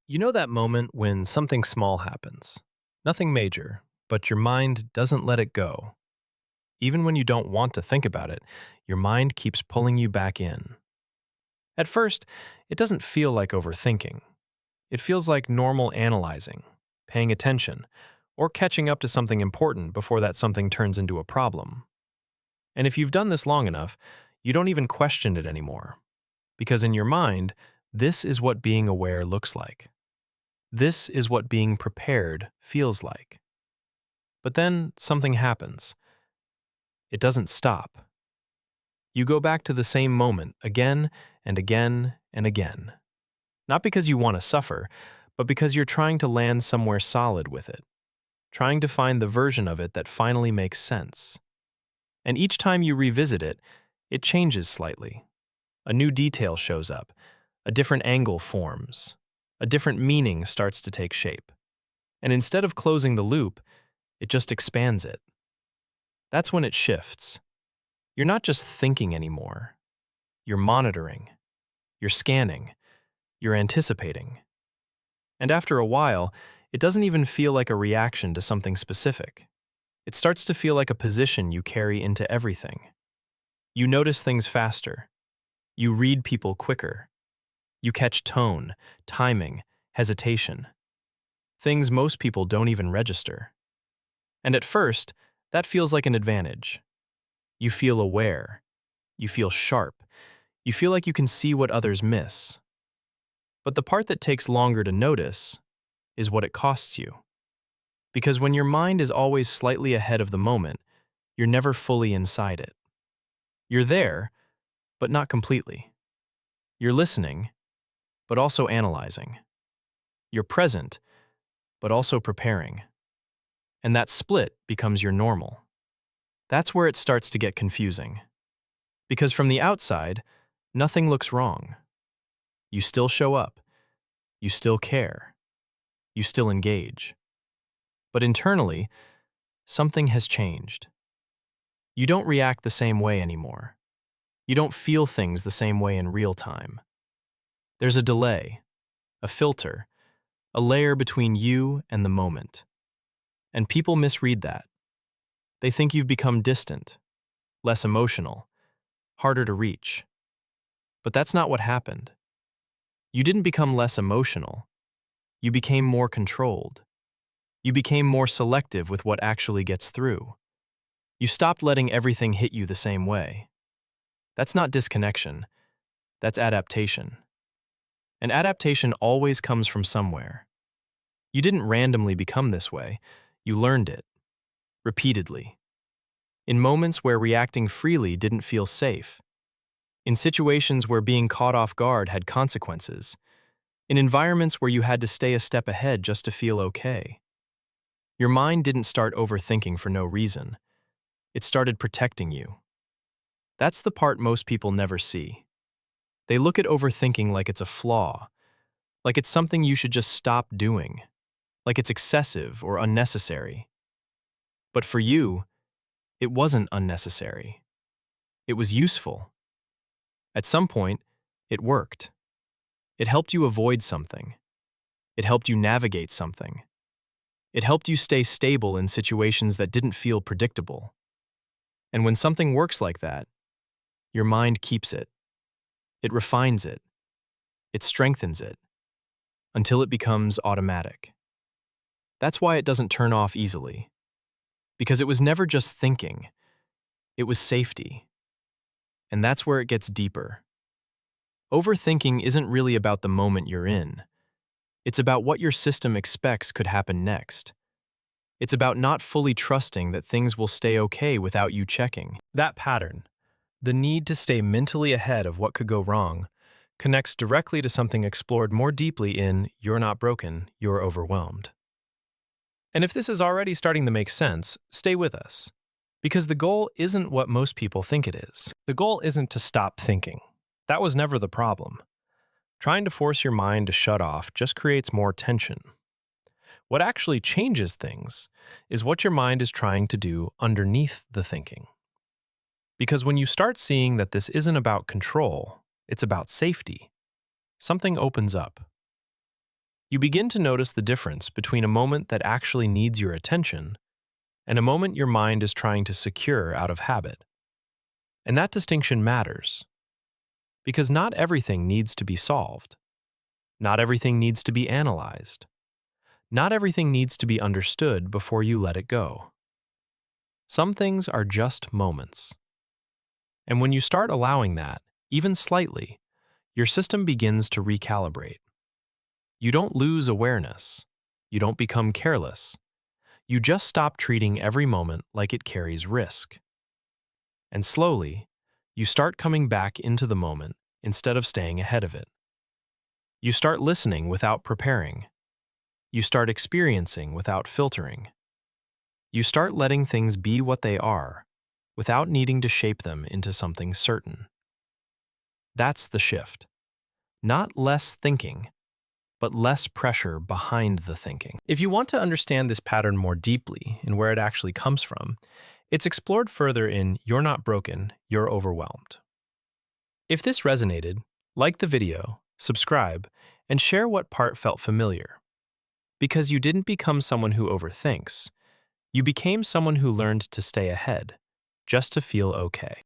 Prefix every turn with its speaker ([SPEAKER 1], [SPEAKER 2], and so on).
[SPEAKER 1] You know that moment when something small happens? Nothing major, but your mind doesn't let it go. Even when you don't want to think about it, your mind keeps pulling you back in. At first, it doesn't feel like overthinking. It feels like normal analyzing, paying attention, or catching up to something important before that something turns into a problem. And if you've done this long enough, you don't even question it anymore. Because in your mind, this is what being aware looks like. This is what being prepared feels like. But then something happens. It doesn't stop. You go back to the same moment again and again and again. Not because you want to suffer, but because you're trying to land somewhere solid with it, trying to find the version of it that finally makes sense. And each time you revisit it, it changes slightly. A new detail shows up, a different angle forms, a different meaning starts to take shape. And instead of closing the loop, it just expands it. That's when it shifts. You're not just thinking anymore. You're monitoring. You're scanning. You're anticipating. And after a while, it doesn't even feel like a reaction to something specific. It starts to feel like a position you carry into everything. You notice things faster. You read people quicker. You catch tone, timing, hesitation. Things most people don't even register. And at first, that feels like an advantage. You feel aware. You feel sharp. You feel like you can see what others miss. But the part that takes longer to notice is what it costs you. Because when your mind is always slightly ahead of the moment, you're never fully inside it. You're there, but not completely. You're listening, but also analyzing. You're present, but also preparing. And that split becomes your normal. That's where it starts to get confusing. Because from the outside, nothing looks wrong. You still show up. You still care. You still engage. But internally, something has changed. You don't react the same way anymore. You don't feel things the same way in real time. There's a delay, a filter, a layer between you and the moment. And people misread that. They think you've become distant, less emotional, harder to reach. But that's not what happened. You didn't become less emotional. You became more controlled. You became more selective with what actually gets through. You stopped letting everything hit you the same way. That's not disconnection. That's adaptation. And adaptation always comes from somewhere. You didn't randomly become this way. You learned it. Repeatedly. In moments where reacting freely didn't feel safe. In situations where being caught off guard had consequences. In environments where you had to stay a step ahead just to feel okay. Your mind didn't start overthinking for no reason. It started protecting you. That's the part most people never see. They look at overthinking like it's a flaw, like it's something you should just stop doing, like it's excessive or unnecessary. But for you, it wasn't unnecessary. It was useful. At some point, it worked. It helped you avoid something. It helped you navigate something. It helped you stay stable in situations that didn't feel predictable. And when something works like that, your mind keeps it. It refines it. It strengthens it. Until it becomes automatic. That's why it doesn't turn off easily. Because it was never just thinking. It was safety. And that's where it gets deeper. Overthinking isn't really about the moment you're in. It's about what your system expects could happen next. It's about not fully trusting that things will stay okay without you checking. That pattern, the need to stay mentally ahead of what could go wrong, connects directly to something explored more deeply in You're Not Broken, You're Overwhelmed. And if this is already starting to make sense, stay with us. Because the goal isn't what most people think it is. The goal isn't to stop thinking. That was never the problem. Trying to force your mind to shut off just creates more tension. What actually changes things is what your mind is trying to do underneath the thinking. Because when you start seeing that this isn't about control, it's about safety, something opens up. You begin to notice the difference between a moment that actually needs your attention and a moment your mind is trying to secure out of habit. And that distinction matters because not everything needs to be solved. Not everything needs to be analyzed. Not everything needs to be understood before you let it go. Some things are just moments. And when you start allowing that, even slightly, your system begins to recalibrate. You don't lose awareness. You don't become careless. You just stop treating every moment like it carries risk. And slowly, you start coming back into the moment instead of staying ahead of it. You start listening without preparing. You start experiencing without filtering. You start letting things be what they are without needing to shape them into something certain. That's the shift. Not less thinking, but less pressure behind the thinking. If you want to understand this pattern more deeply and where it actually comes from, it's explored further in You're Not Broken, You're Overwhelmed. If this resonated, like the video, subscribe, and share what part felt familiar. Because you didn't become someone who overthinks, you became someone who learned to stay ahead, just to feel okay.